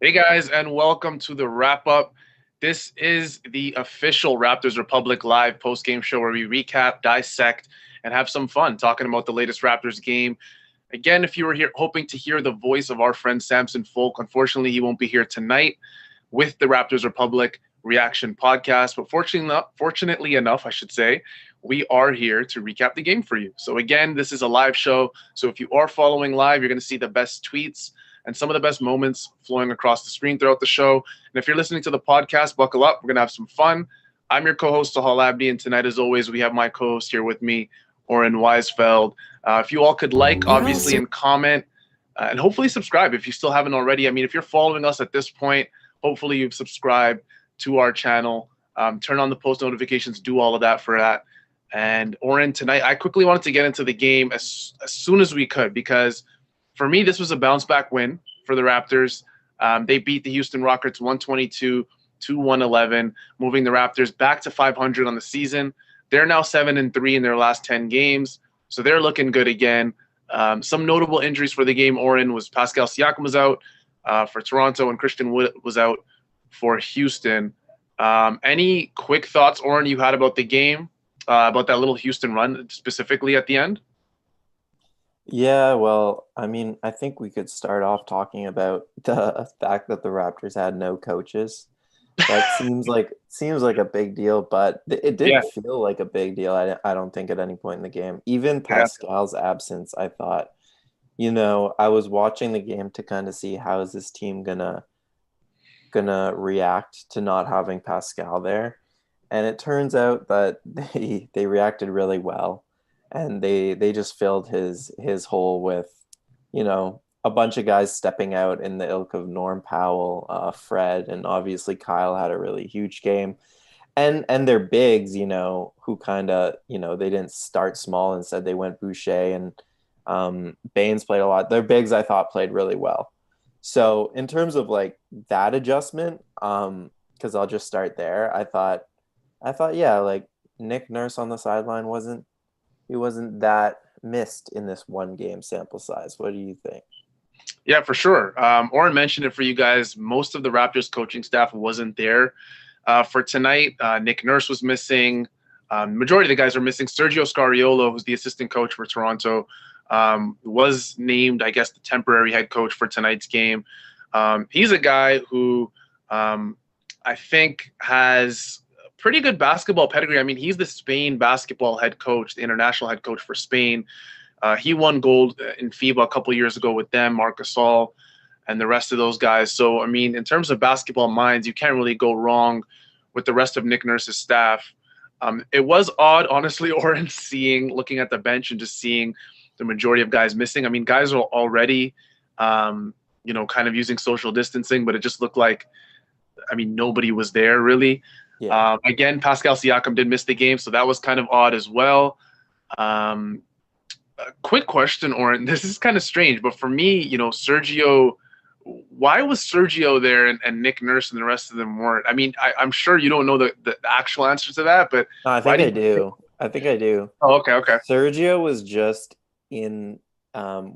Hey guys, and welcome to the wrap up. This is the official Raptors Republic live post game show where we recap, dissect, and have some fun talking about the latest Raptors game. Again, if you were here hoping to hear the voice of our friend Samson Folk, unfortunately, he won't be here tonight with the Raptors Republic reaction podcast. But fortunately enough, I should say, we are here to recap the game for you. So again, this is a live show. So if you are following live, you're going to see the best tweets and some of the best moments flowing across the screen throughout the show. And if you're listening to the podcast, buckle up. We're going to have some fun. I'm your co-host, Sahal Abdi, and tonight, as always, we have my co-host here with me, Oren Weisfeld. If you all could like, obviously, and comment, and hopefully subscribe if you still haven't already. I mean, if you're following us at this point, hopefully you've subscribed to our channel. Turn on the post notifications, do all of that for that. And Oren, tonight, I quickly wanted to get into the game as soon as we could because for me, this was a bounce back win for the Raptors. They beat the Houston Rockets 122 to 111, moving the Raptors back to 500 on the season. They're now 7-3 in their last 10 games, so they're looking good again. Some notable injuries for the game, Oren, was Pascal Siakam was out for Toronto and Christian Wood was out for Houston. Any quick thoughts, Oren, you had about the game, about that little Houston run specifically at the end? Yeah, well, I mean, I think we could start off talking about the fact that the Raptors had no coaches. That seems like a big deal, but it Yeah, didn't feel like a big deal. I don't think at any point in the game. Even yeah, Pascal's absence, I thought, I was watching the game to kind of see how is this team gonna react to not having Pascal there. And it turns out that they reacted really well, and they just filled his hole with, a bunch of guys stepping out in the ilk of Norm Powell, Fred, and obviously Kyle had a really huge game. And their bigs, who kind of, they didn't start small. Instead, they went Boucher and Baines played a lot. Their bigs, I thought, played really well. So in terms of like that adjustment, because I'll just start there. I thought, yeah, like Nick Nurse on the sideline he wasn't that missed in this one game sample size. What do you think? yeah, for sure. Oren mentioned it for you guys. Most of the Raptors coaching staff wasn't there for tonight. Nick Nurse was missing. Majority of the guys are missing. Sergio Scariolo, who's the assistant coach for Toronto, was named, I guess, the temporary head coach for tonight's game. He's a guy who I think has pretty good basketball pedigree. I mean, he's the Spain basketball head coach, the international head coach for Spain. He won gold in FIBA a couple years ago with them, Marc Gasol, and the rest of those guys. So, I mean, in terms of basketball minds, you can't really go wrong with the rest of Nick Nurse's staff. It was odd, honestly, Oren, looking at the bench and just seeing the majority of guys missing. I mean, guys are already, kind of using social distancing, but it just looked like, I mean, nobody was there really. Yeah. Again, Pascal Siakam did miss the game, so that was kind of odd as well. A quick question, Oren. This is kind of strange, but for me, Sergio, why was Sergio there and Nick Nurse and the rest of them weren't? I mean, I'm sure you don't know the actual answer to that, but No, I why think do I you think? do. I think I do. Oh, okay, okay. Sergio was just in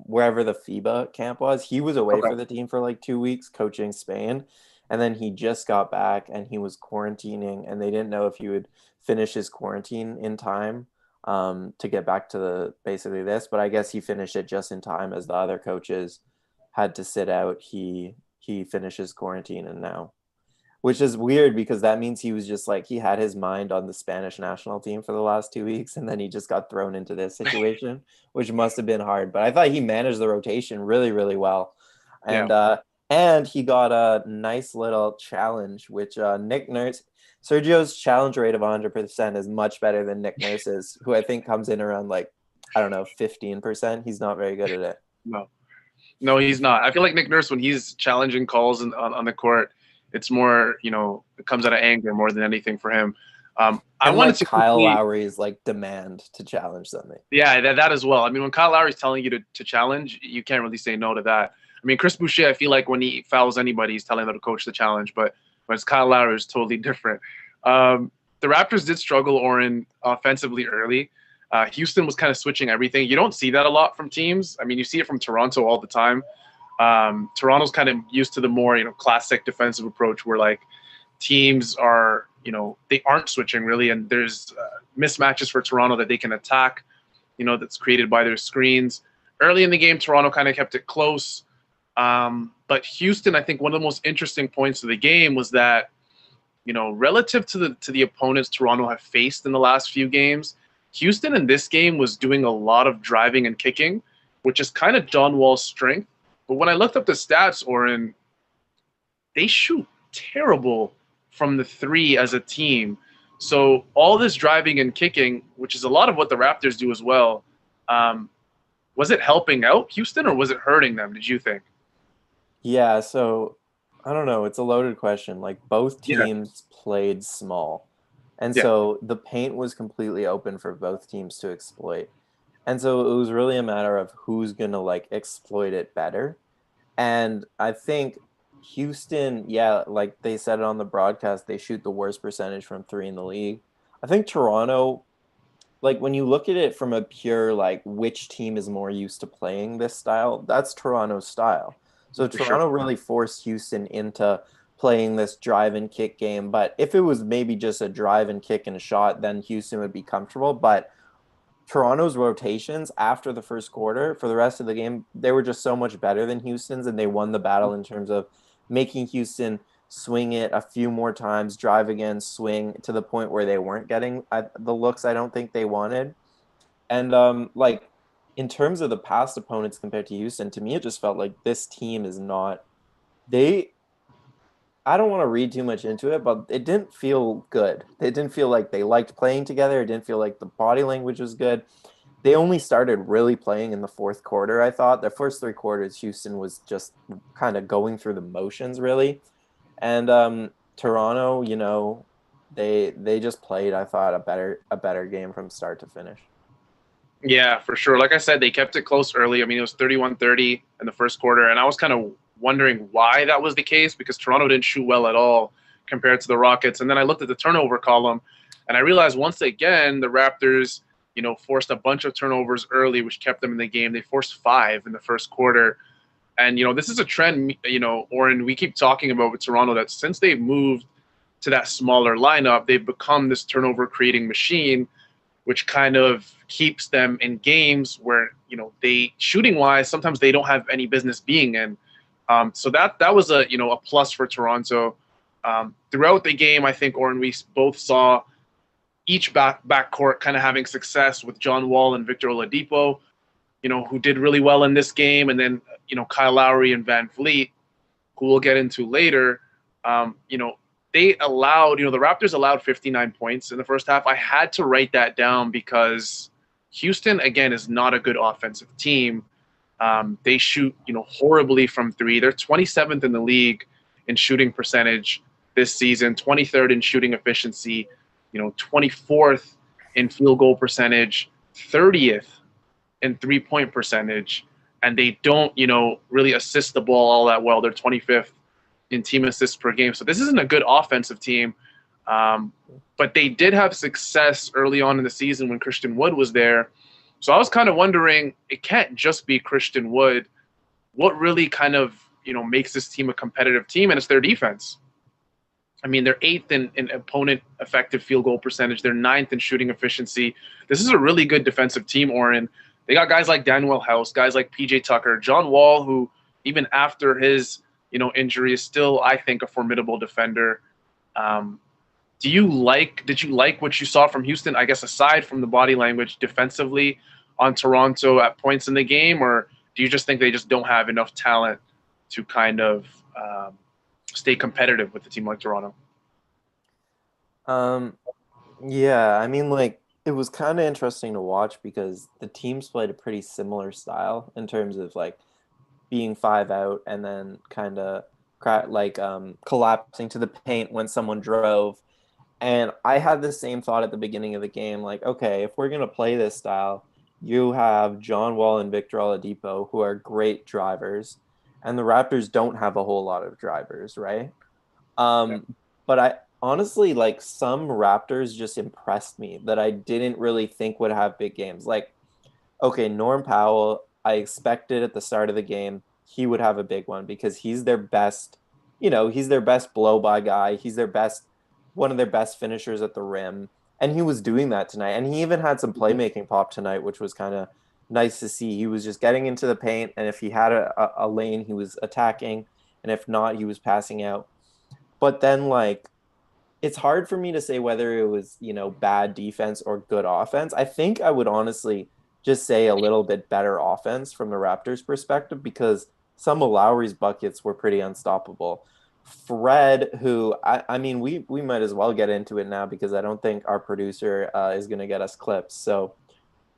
wherever the FIBA camp was. He was away Okay. for the team for like 2 weeks coaching Spain. And then he just got back and he was quarantining, and they didn't know if he would finish his quarantine in time to get back to the basically this. But I guess he finished it just in time as the other coaches had to sit out. He finishes quarantine and now, which is weird because that means he was just like he had his mind on the Spanish national team for the last 2 weeks, and then he just got thrown into this situation, which must have been hard. But I thought he managed the rotation really, really well, Yeah. and he got a nice little challenge, which Nick Nurse. Sergio's challenge rate of 100% is much better than Nick Nurse's, who I think comes in around like, I don't know, 15%. He's not very good at it. No, no, he's not. I feel like Nick Nurse, when he's challenging calls on the court, it's more, it comes out of anger more than anything for him. I And wanted like to Kyle quickly, Lowry's like demand to challenge something. yeah, that as well. I mean, when Kyle Lowry's telling you to challenge, you can't really say no to that. I mean, Chris Boucher, I feel like when he fouls anybody, he's telling them to coach the challenge, but when it's Kyle Lowry, it's totally different. The Raptors did struggle, Oren, offensively early. Houston was kind of switching everything. You don't see that a lot from teams. I mean, you see it from Toronto all the time. Toronto's kind of used to the more, classic defensive approach where like teams are, they aren't switching really, and there's mismatches for Toronto that they can attack, that's created by their screens. Early in the game, Toronto kind of kept it close. But Houston, I think one of the most interesting points of the game was that, relative to the opponents Toronto have faced in the last few games, Houston in this game was doing a lot of driving and kicking, which is kind of John Wall's strength. But when I looked up the stats, Oren, they shoot terrible from the three as a team. So all this driving and kicking, which is a lot of what the Raptors do as well, was it helping out Houston or was it hurting them, did you think? Yeah, so I don't know. It's a loaded question. Like both Yeah, teams played small. And yeah, so the paint was completely open for both teams to exploit. And so it was really a matter of who's going to like exploit it better. And I think Houston, yeah, like they said it on the broadcast, they shoot the worst percentage from three in the league. I think Toronto, like when you look at it from a pure like which team is more used to playing this style, that's Toronto's style. So for sure. Toronto really forced Houston into playing this drive and kick game. But if it was maybe just a drive and kick and a shot, then Houston would be comfortable. But Toronto's rotations after the first quarter for the rest of the game, they were just so much better than Houston's, and they won the battle in terms of making Houston swing it a few more times, drive again, swing to the point where they weren't getting the looks I don't think they wanted. And like in terms of the past opponents compared to Houston, to me it just felt like this team is not they I don't want to read too much into it, but it didn't feel good. It didn't feel like they liked playing together. It didn't feel like the body language was good. They only started really playing in the fourth quarter, I thought. The first three quarters, Houston was just kind of going through the motions, really. And Toronto, they just played, I thought, a better game from start to finish. Yeah, for sure. Like I said, they kept it close early. I mean, it was 31-30 in the first quarter, and I was kind of wondering why that was the case because Toronto didn't shoot well at all compared to the Rockets. And then I looked at the turnover column, and I realized once again the Raptors, forced a bunch of turnovers early, which kept them in the game. They forced 5 in the first quarter. And, this is a trend, Oren, we keep talking about with Toronto that since they've moved to that smaller lineup, they've become this turnover creating machine, which kind of keeps them in games where they shooting wise sometimes they don't have any business being in. So that was a plus for Toronto. Throughout the game, I think Oren, we both saw each backcourt kind of having success with John Wall and Victor Oladipo, who did really well in this game, and then Kyle Lowry and Van Vliet, who we'll get into later. They allowed, the Raptors allowed 59 points in the first half. I had to write that down because Houston, again, is not a good offensive team. They shoot, horribly from three. They're 27th in the league in shooting percentage this season, 23rd in shooting efficiency, 24th in field goal percentage, 30th in three-point percentage, and they don't, really assist the ball all that well. They're 25th in team assists per game. So this isn't a good offensive team. But they did have success early on in the season when Christian Wood was there. So I was kind of wondering, it can't just be Christian Wood. What really kind of, makes this team a competitive team? And it's their defense. I mean, they're 8th in opponent effective field goal percentage. They're 9th in shooting efficiency. This is a really good defensive team, Oren. They got guys like Daniel House, guys like PJ Tucker, John Wall, who even after his injury is still, I think, a formidable defender. Did you like what you saw from Houston, I guess, aside from the body language defensively on Toronto at points in the game, or do you just think they just don't have enough talent to kind of stay competitive with a team like Toronto? Yeah, I mean, like it was kind of interesting to watch because the teams played a pretty similar style in terms of like being 5 out and then kind of collapsing to the paint when someone drove. And I had the same thought at the beginning of the game, like, okay, if we're gonna play this style, you have John Wall and Victor Oladipo, who are great drivers, and the Raptors don't have a whole lot of drivers, right? Yeah. But I honestly like some Raptors just impressed me that I didn't really think would have big games. Like, okay, Norm Powell, I expected at the start of the game he would have a big one because he's their best, he's their best blow by guy. He's one of their best finishers at the rim. And he was doing that tonight. And he even had some playmaking pop tonight, which was kind of nice to see. He was just getting into the paint. And if he had a lane, he was attacking. And if not, he was passing out. But then, like, it's hard for me to say whether it was, bad defense or good offense. I think I would honestly just say a little bit better offense from the Raptors' perspective because some of Lowry's buckets were pretty unstoppable. Fred, who, I mean, we might as well get into it now because I don't think our producer is going to get us clips. So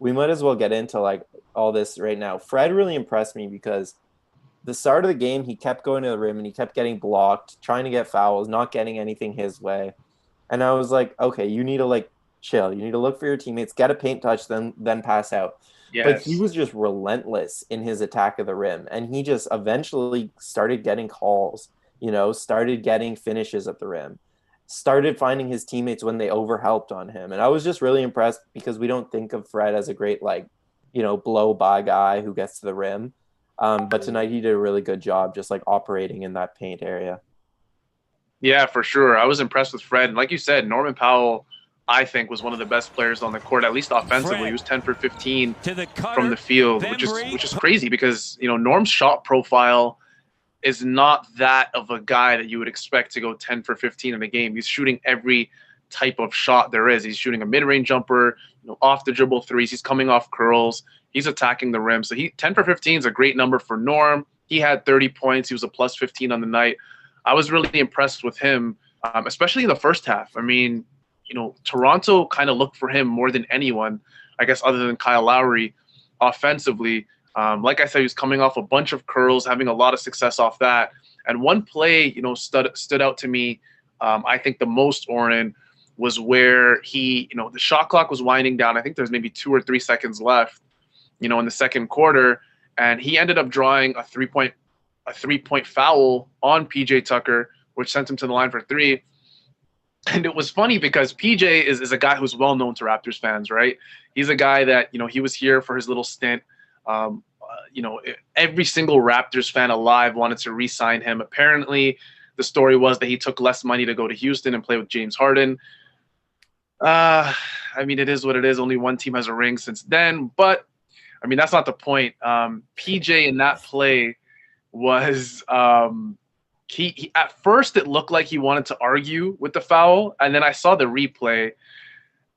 we might as well get into, like, all this right now. Fred really impressed me because the start of the game, he kept going to the rim and he kept getting blocked, trying to get fouls, not getting anything his way. And I was like, okay, you need to, like, chill. You need to look for your teammates, get a paint touch, then pass out. Yes. But he was just relentless in his attack of the rim. And he just eventually started getting calls, started getting finishes at the rim, started finding his teammates when they overhelped on him. And I was just really impressed because we don't think of Fred as a great, like, blow by guy who gets to the rim. But tonight he did a really good job just, like, operating in that paint area. Yeah, for sure. I was impressed with Fred. And like you said, Norman Powell, I think, was one of the best players on the court, at least offensively. Fred, he was 10 for 15 from the field, which is crazy because, Norm's shot profile is not that of a guy that you would expect to go 10 for 15 in a game. He's shooting every type of shot there is. He's shooting a mid-range jumper, off the dribble threes. He's coming off curls. He's attacking the rim. So 10 for 15 is a great number for Norm. He had 30 points. He was a plus 15 on the night. I was really impressed with him, especially in the first half. I mean, Toronto kind of looked for him more than anyone, I guess, other than Kyle Lowry offensively. Like I said, he was coming off a bunch of curls, having a lot of success off that. And one play, stood out to me, I think the most, Oren, was where he, the shot clock was winding down. I think there's maybe 2 or 3 seconds left, in the second quarter. And he ended up drawing a three-point foul on PJ Tucker, which sent him to the line for 3. And it was funny because PJ is a guy who's well known to Raptors fans, right? He's a guy that, he was here for his little stint. Every single Raptors fan alive wanted to re-sign him. Apparently, the story was that he took less money to go to Houston and play with James Harden. I mean, it is what it is. Only one team has a ring since then. But, I mean, that's not the point. PJ in that play was he at first it looked like he wanted to argue with the foul, and then I saw the replay,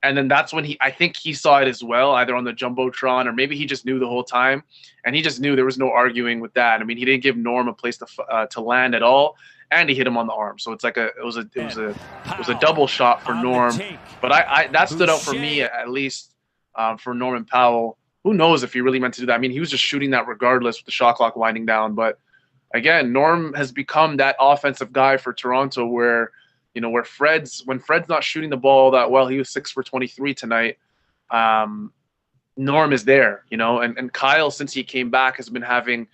and then that's when I think he saw it as well, either on the Jumbotron or maybe he just knew the whole time, and he just knew there was no arguing with that. I mean, he didn't give Norm a place to land at all, and he hit him on the arm. So it's like it was a double shot for Norm. But I that stood out for me at least for Norman Powell. Who knows if he really meant to do that? I mean, he was just shooting that regardless with the shot clock winding down, but again, Norm has become that offensive guy for Toronto where, when Fred's not shooting the ball that well, he was 6 for 23 tonight. Norm is there, and Kyle, since he came back, has been having,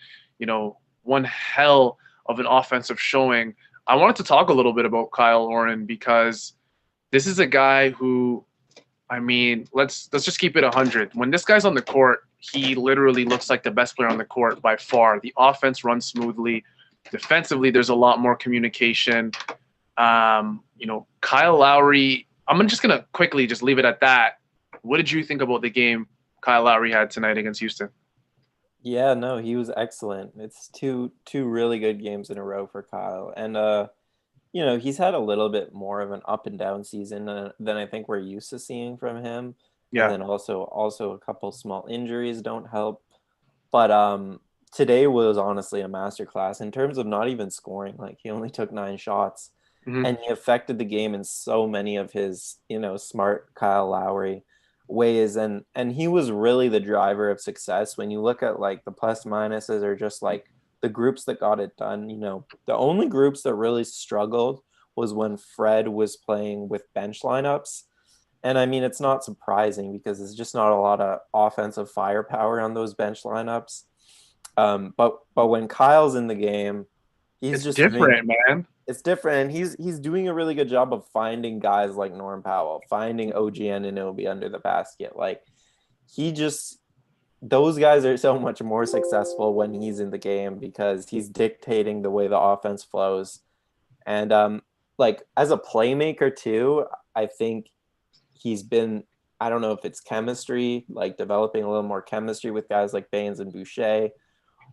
one hell of an offensive showing. I wanted to talk a little bit about Kyle, Oren, because this is a guy who, I mean, let's just keep it 100. When this guy's on the court, he literally looks like the best player on the court by far. The offense runs smoothly. Defensively, there's a lot more communication. Kyle Lowry, I'm just going to quickly just leave it at that. What did you think about the game Kyle Lowry had tonight against Houston? Yeah, no, he was excellent. It's two really good games in a row for Kyle. And, he's had a little bit more of an up and down season than I think we're used to seeing from him. Yeah. And then also a couple small injuries don't help. But today was honestly a masterclass in terms of not even scoring. Like, he only took 9 shots, and he affected the game in so many of his, smart Kyle Lowry ways. And he was really the driver of success. When you look at, like, the plus minuses or just, like, the groups that got it done, the only groups that really struggled was when Fred was playing with bench lineups. And I mean, it's not surprising because there's just not a lot of offensive firepower on those bench lineups. But when Kyle's in the game, it's just different, man. It's different. And he's doing a really good job of finding guys like Norm Powell, finding OG Anunoby under the basket. Like, he just those guys are so much more successful when he's in the game because he's dictating the way the offense flows. And like as a playmaker too, I think he's been, I don't know if it's chemistry, like developing a little more chemistry with guys like Baines and Boucher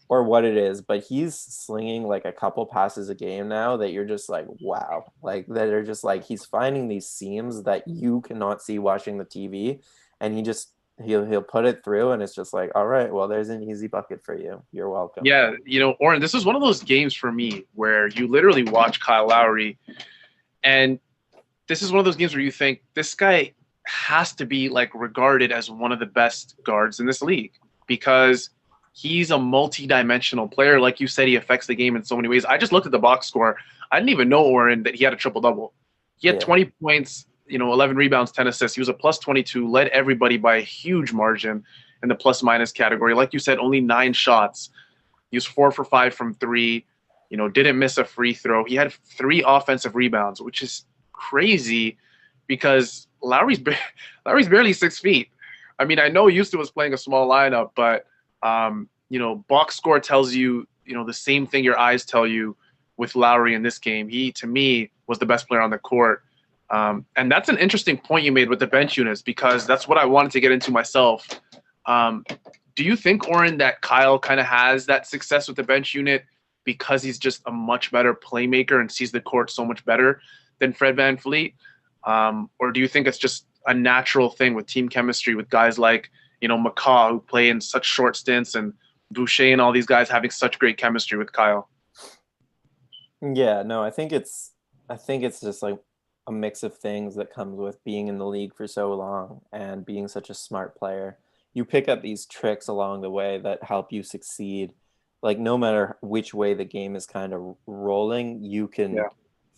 or what it is, but he's slinging like a couple passes a game now that you're just like, wow, like that are just like he's finding these seams that you cannot see watching the TV, and he'll put it through, and it's just like, all right, well, there's an easy bucket for you. You're welcome. Yeah, Oren, this is one of those games for me where you literally watch Kyle Lowry, and this is one of those games where you think this guy has to be like regarded as one of the best guards in this league because he's a multi-dimensional player. Like you said, he affects the game in so many ways. I just looked at the box score. I didn't even know, Oren, that he had a triple-double. He had 20 points, 11 rebounds, 10 assists. He was a plus 22, led everybody by a huge margin in the plus-minus category. Like you said, only 9 shots. He was 4 for 5 from 3, didn't miss a free throw. He had 3 offensive rebounds, which is crazy because Lowry's barely 6 feet. I mean, I know Houston was playing a small lineup, but box score tells you, the same thing your eyes tell you with Lowry in this game. He, to me, was the best player on the court. And that's an interesting point you made with the bench units because that's what I wanted to get into myself. Do you think, Oren, that Kyle kind of has that success with the bench unit because he's just a much better playmaker and sees the court so much better than Fred VanVleet? Or do you think it's just a natural thing with team chemistry with guys like, McCaw, who play in such short stints, and Boucher and all these guys having such great chemistry with Kyle? Yeah, no, I think it's just like a mix of things that comes with being in the league for so long and being such a smart player. You pick up these tricks along the way that help you succeed. Like no matter which way the game is kind of rolling, you can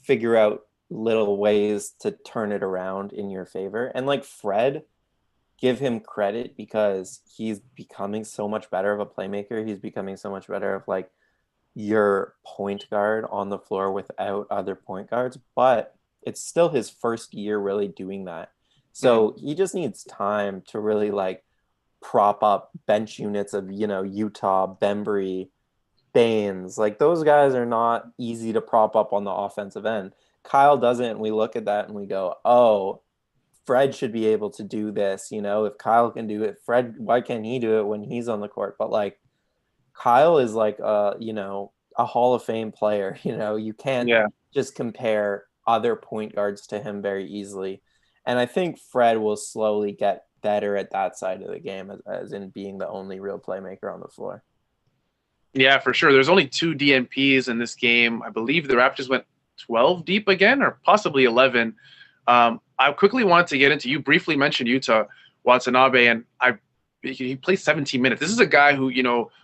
figure out little ways to turn it around in your favor. And like Fred, give him credit because he's becoming so much better of a playmaker. He's becoming so much better of like your point guard on the floor without other point guards, but it's still his first year really doing that. So he just needs time to really like prop up bench units of, Utah, Bembry, Baines. Like those guys are not easy to prop up on the offensive end. Kyle doesn't, and we look at that and we go, oh, Fred should be able to do this. If Kyle can do it, Fred, why can't he do it when he's on the court? But like Kyle is like a Hall of Fame player. You can't just compare other point guards to him very easily. And I think Fred will slowly get better at that side of the game as in being the only real playmaker on the floor. Yeah, for sure. There's only 2 DNPs in this game. I believe the Raptors went 12 deep again, or possibly 11. I quickly wanted to get into, you briefly mentioned Utah Watanabe, and he played 17 minutes. This is a guy who,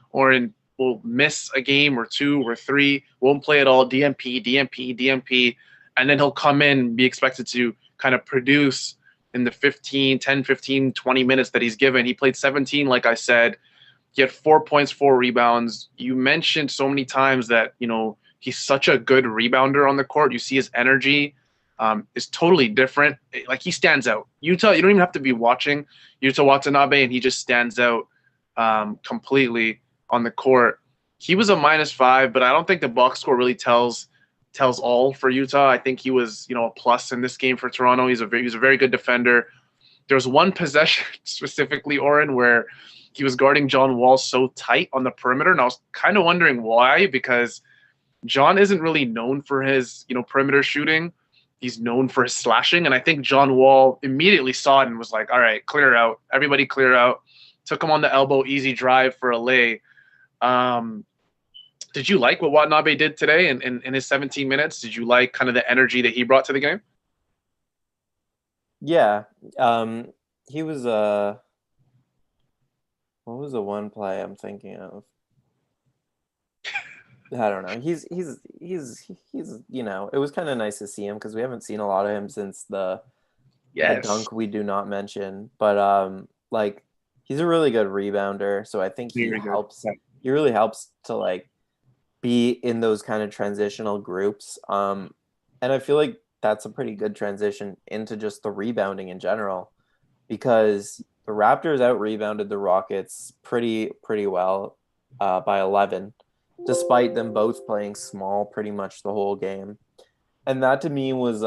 Oren, will miss a game or 2 or 3, won't play at all, DNP, and then he'll come in and be expected to kind of produce in the 10, 15, 20 minutes that he's given. He played 17, like I said. He had 4 points, 4 rebounds. You mentioned so many times that, he's such a good rebounder on the court. You see his energy is totally different. Like he stands out. Utah, you don't even have to be watching Utah Watanabe, and he just stands out completely on the court. He was a -5, but I don't think the box score really tells all for Utah. I think he was, a plus in this game for Toronto. He's a very good defender. There was one possession specifically, Oren, where he was guarding John Wall so tight on the perimeter, and I was kind of wondering why, because John isn't really known for his, perimeter shooting. He's known for his slashing, and I think John Wall immediately saw it and was like, all right, clear out. Everybody clear out. Took him on the elbow, easy drive for a lay. Did you like what Watanabe did today in his 17 minutes? Did you like kind of the energy that he brought to the game? Yeah. He was what was the one play I'm thinking of? I don't know. He's it was kind of nice to see him because we haven't seen a lot of him since the dunk we do not mention. But like he's a really good rebounder, so I think he helps. He really helps to like be in those kind of transitional groups. And I feel like that's a pretty good transition into just the rebounding in general, because the Raptors out rebounded the Rockets pretty well by 11, despite them both playing small pretty much the whole game. And that to me was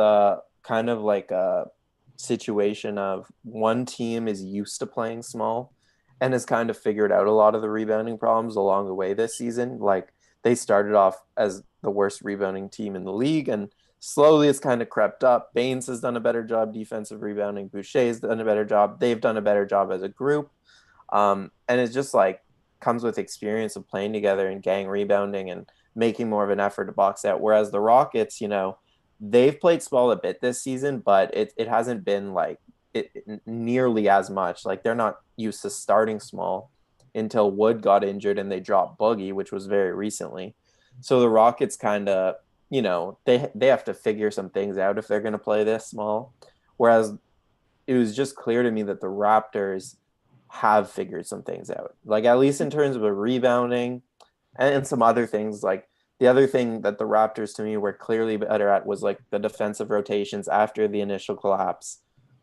kind of like a situation of one team is used to playing small and has kind of figured out a lot of the rebounding problems along the way this season. Like they started off as the worst rebounding team in the league, and slowly it's kind of crept up. Baines has done a better job defensive rebounding. Boucher's done a better job. They've done a better job as a group. And it's just like comes with experience of playing together and gang rebounding and making more of an effort to box out. Whereas the Rockets, they've played small a bit this season, but it hasn't been like nearly as much. Like they're not used to starting small until Wood got injured and they dropped Boogie, which was very recently. So the Rockets kind of, they have to figure some things out if they're going to play this small. Whereas it was just clear to me that the Raptors have figured some things out, like at least in terms of a rebounding and some other things. Like the other thing that the Raptors to me were clearly better at was like the defensive rotations after the initial collapse.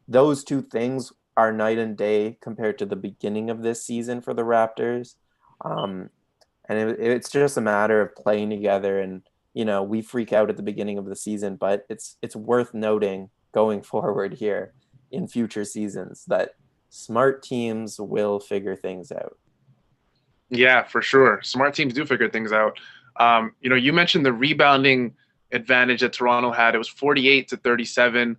Those two things are night and day compared to the beginning of this season for the Raptors. And it's just a matter of playing together. And, we freak out at the beginning of the season, but it's worth noting going forward here in future seasons that smart teams will figure things out. Yeah, for sure. Smart teams do figure things out. You mentioned the rebounding advantage that Toronto had. It was 48-37.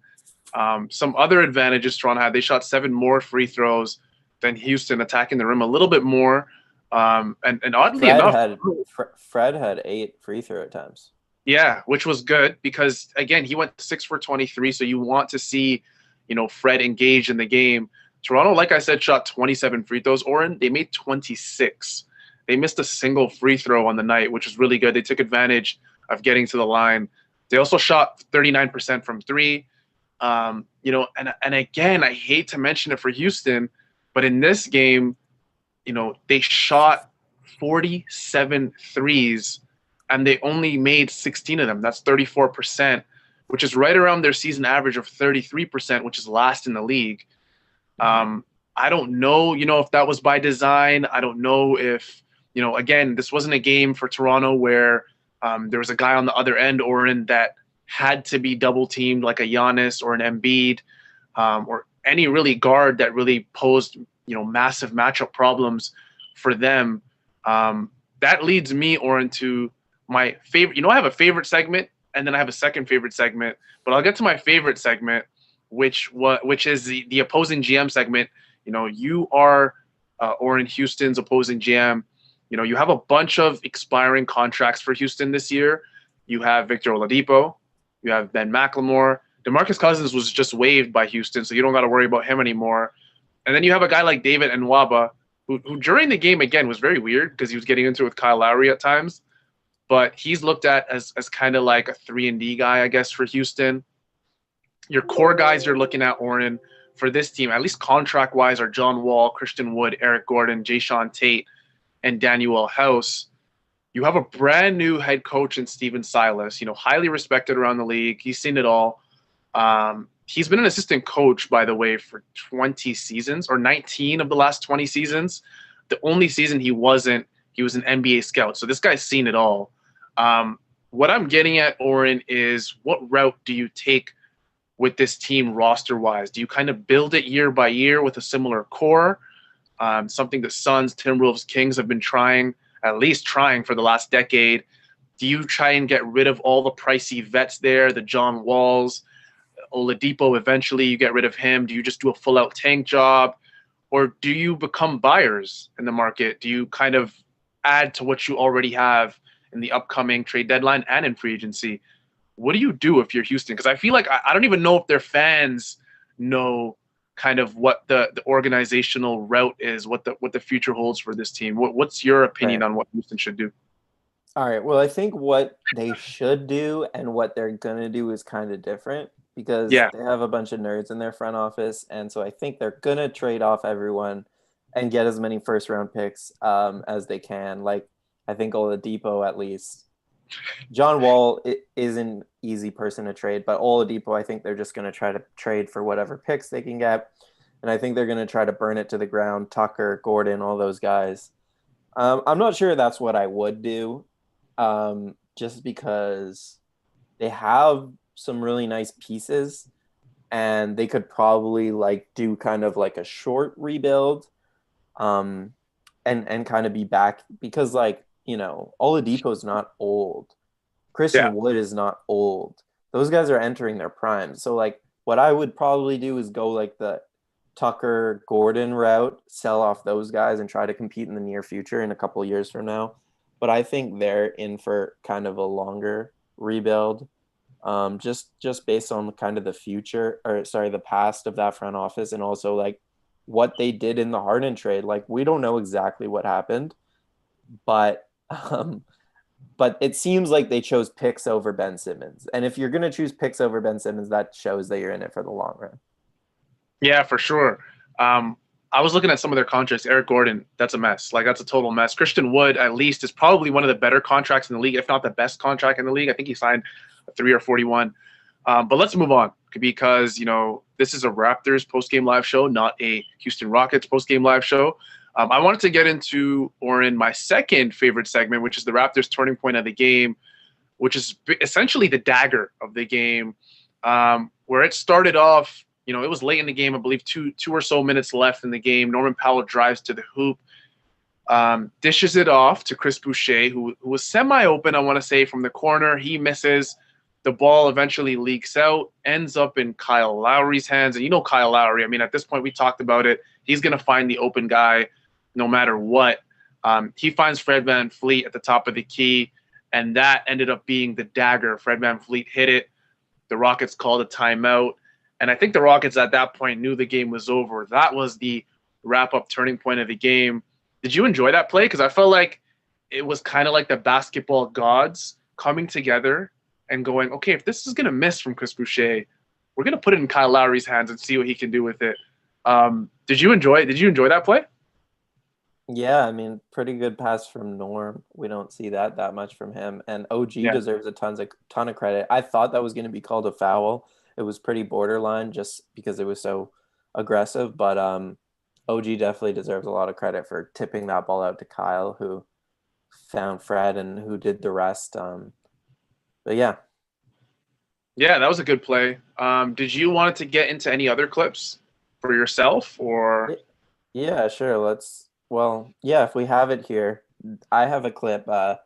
Some other advantages Toronto had. They shot 7 more free throws than Houston, attacking the rim a little bit more. And oddly enough, Fred had 8 free throw attempts. Yeah, which was good because again he went 6 for 23. So you want to see, Fred engaged in the game. Toronto, like I said, shot 27 free throws. Oren, they made 26. They missed a single free throw on the night, which was really good. They took advantage of getting to the line. They also shot 39% from 3. And again, I hate to mention it for Houston, but in this game, they shot 47 threes and they only made 16 of them. That's 34%, which is right around their season average of 33%, which is last in the league. I don't know, if that was by design. I don't know if, again, this wasn't a game for Toronto where there was a guy on the other end, Oren, that had to be double teamed like a Giannis or an Embiid, or any really guard that really posed, massive matchup problems for them. That leads me, Oren, to my favorite. I have a favorite segment and then I have a second favorite segment, but I'll get to my favorite segment, which is the opposing GM segment. You are Oren, Houston's opposing GM. You have a bunch of expiring contracts for Houston this year. You have Victor Oladipo. You have Ben McLemore. DeMarcus Cousins was just waived by Houston, so you don't got to worry about him anymore. And then you have a guy like David Nwaba, who during the game, again, was very weird because he was getting into it with Kyle Lowry at times. But he's looked at as kind of like a 3-and-D guy, I guess, for Houston. Your core guys you're looking at, Oren, for this team, at least contract-wise, are John Wall, Christian Wood, Eric Gordon, Jayshawn Tate, and Daniel House. You have a brand-new head coach in Steven Silas, highly respected around the league. He's seen it all. He's been an assistant coach, by the way, for 20 seasons, or 19 of the last 20 seasons. The only season he wasn't, he was an NBA scout. So this guy's seen it all. What I'm getting at, Oren, is what route do you take with this team roster-wise? Do you kind of build it year by year with a similar core? Something the Suns, Timberwolves, Kings have been at least trying for the last decade. Do you try and get rid of all the pricey vets there, the John Walls, Oladipo, eventually you get rid of him? Do you just do a full-out tank job? Or do you become buyers in the market? Do you kind of add to what you already have in the upcoming trade deadline and in free agency? What do you do if you're Houston? Because I feel like I don't even know if their fans know kind of what the organizational route is, what the future holds for this team. What's your opinion on what Houston should do? All right. Well, I think what they should do and what they're going to do is kind of different because they have a bunch of nerds in their front office. And so I think they're going to trade off everyone and get as many first round picks as they can. Like I think Oladipo at least. John Wall is an easy person to trade, but Oladipo, I think they're just going to try to trade for whatever picks they can get. and I think they're going to try to burn it to the ground. Tucker, Gordon, all those guys. I'm not sure that's what I would do, just because they have some really nice pieces, and they could probably like do kind of like a short rebuild, um, and kind of be back because like Oladipo's not old. Yeah. Christian Wood is not old. Those guys are entering their prime. So like what I would probably do is go like the Tucker Gordon route, sell off those guys and try to compete in the near future in a couple of years from now. But I think they're in for kind of a longer rebuild. Just based on kind of the future or sorry, the past of that front office and also like what they did in the Harden trade. Like we don't know exactly what happened, but but it seems like they chose picks over Ben Simmons. And if you're going to choose picks over Ben Simmons, that shows that you're in it for the long run. Yeah, for sure. I was looking at some of their contracts. Eric Gordon, that's a mess. Like, that's a total mess. Christian Wood, at least, is probably one of the better contracts in the league, if not the best contract in the league. I think he signed a 3 or 41. But let's move on because, this is a Raptors post-game live show, not a Houston Rockets post-game live show. I wanted to get into, Oren, my second favorite segment, which is the Raptors turning point of the game, which is essentially the dagger of the game, where it started off. It was late in the game. I believe two or so minutes left in the game. Norman Powell drives to the hoop, dishes it off to Chris Boucher, who was semi-open, I want to say, from the corner. He misses. The ball eventually leaks out, ends up in Kyle Lowry's hands. And Kyle Lowry, I mean, at this point, we talked about it. He's going to find the open guy no matter what. He finds Fred VanVleet at the top of the key, and that ended up being the dagger. Fred VanVleet hit it. The Rockets called a timeout. And I think the Rockets at that point knew the game was over. That was the wrap-up turning point of the game. Did you enjoy that play? Because I felt like it was kind of like the basketball gods coming together and going, okay, if this is going to miss from Chris Boucher, we're going to put it in Kyle Lowry's hands and see what he can do with it. Did you enjoy that play? Yeah, I mean, pretty good pass from Norm. We don't see that much from him. And OG Yeah. deserves a ton of credit. I thought that was going to be called a foul. It was pretty borderline just because it was so aggressive. But OG definitely deserves a lot of credit for tipping that ball out to Kyle, who found Fred and who did the rest. But yeah. Yeah, that was a good play. Did you want to get into any other clips for yourself or? Yeah, sure. Yeah, if we have it here, I have a clip that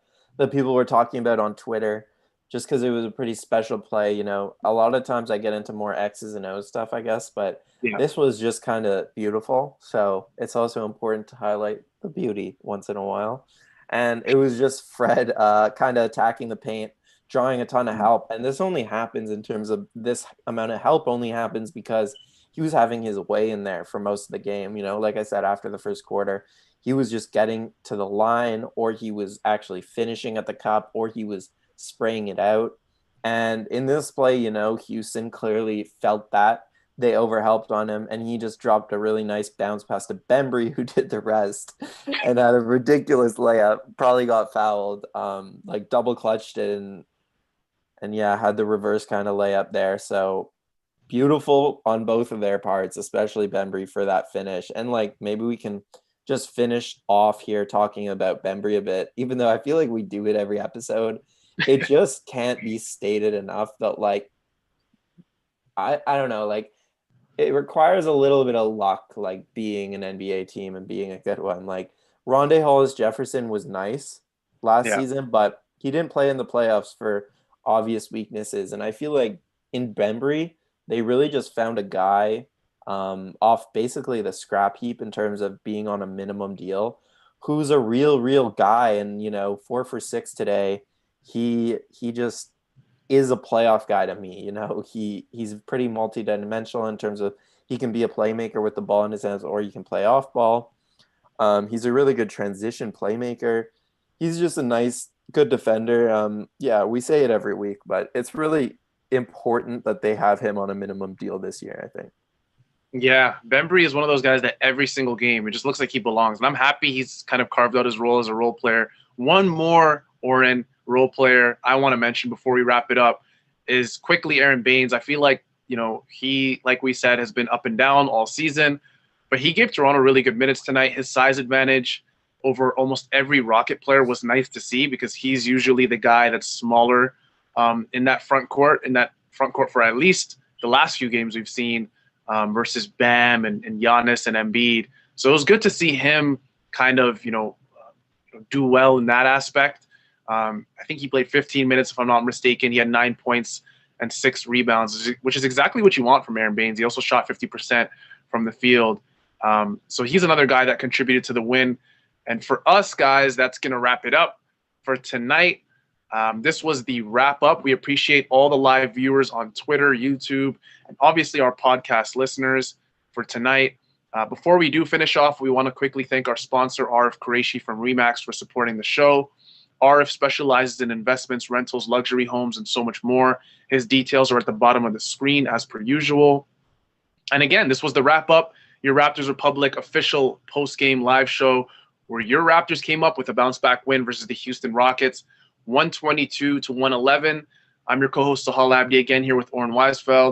people were talking about on Twitter just because it was a pretty special play. A lot of times I get into more X's and O's stuff, I guess, but Yeah. this was just kind of beautiful. So it's also important to highlight the beauty once in a while. And it was just Fred kind of attacking the paint, drawing a ton of help. And this only happens in terms of this amount of help only happens because he was having his way in there for most of the game. Like I said, after the first quarter, he was just getting to the line, or he was actually finishing at the cup, or he was spraying it out. And in this play, Houston clearly felt that. They overhelped on him, and he just dropped a really nice bounce pass to Bembry, who did the rest, and had a ridiculous layup. Probably got fouled, like double clutched it, and yeah, had the reverse kind of layup there. So beautiful on both of their parts, especially Bembry for that finish. And like maybe we can just finish off here talking about Bembry a bit, even though I feel like we do it every episode. It just can't be stated enough that like I don't know, like it requires a little bit of luck, like being an NBA team and being a good one. Like Rondé Hollis Jefferson was nice last Yeah. season, but he didn't play in the playoffs for obvious weaknesses. And I feel like in Bembry, they really just found a guy off basically the scrap heap in terms of being on a minimum deal, who's a real guy. And 4 for 6 today. He just is a playoff guy to me. He's pretty multi-dimensional in terms of he can be a playmaker with the ball in his hands, or he can play off ball. He's a really good transition playmaker. He's just a nice, good defender. Yeah, we say it every week, but it's really important that they have him on a minimum deal this year, I think. Yeah, Bembry is one of those guys that every single game, it just looks like he belongs. And I'm happy he's kind of carved out his role as a role player. One more Oren role player I want to mention before we wrap it up is quickly Aaron Baines. I feel like, he, like we said, has been up and down all season, but he gave Toronto really good minutes tonight. His size advantage over almost every Rocket player was nice to see, because he's usually the guy that's smaller in that front court for at least the last few games we've seen versus Bam and Giannis and Embiid. So it was good to see him kind of, do well in that aspect. I think he played 15 minutes, if I'm not mistaken. He had 9 points and 6 rebounds, which is exactly what you want from Aaron Baines. He also shot 50% from the field. So he's another guy that contributed to the win. And for us, guys, that's going to wrap it up for tonight. This was the wrap-up. We appreciate all the live viewers on Twitter, YouTube, and obviously our podcast listeners for tonight. Before we do finish off, we want to quickly thank our sponsor, Arif Qureshi from Remax, for supporting the show. Arif specializes in investments, rentals, luxury homes, and so much more. His details are at the bottom of the screen as per usual. And again, this was the wrap-up, your Raptors Republic official post-game live show, where your Raptors came up with a bounce-back win versus the Houston Rockets, 122-111. I'm your co-host, Sahal Abdi, again here with Oren Weisfeld.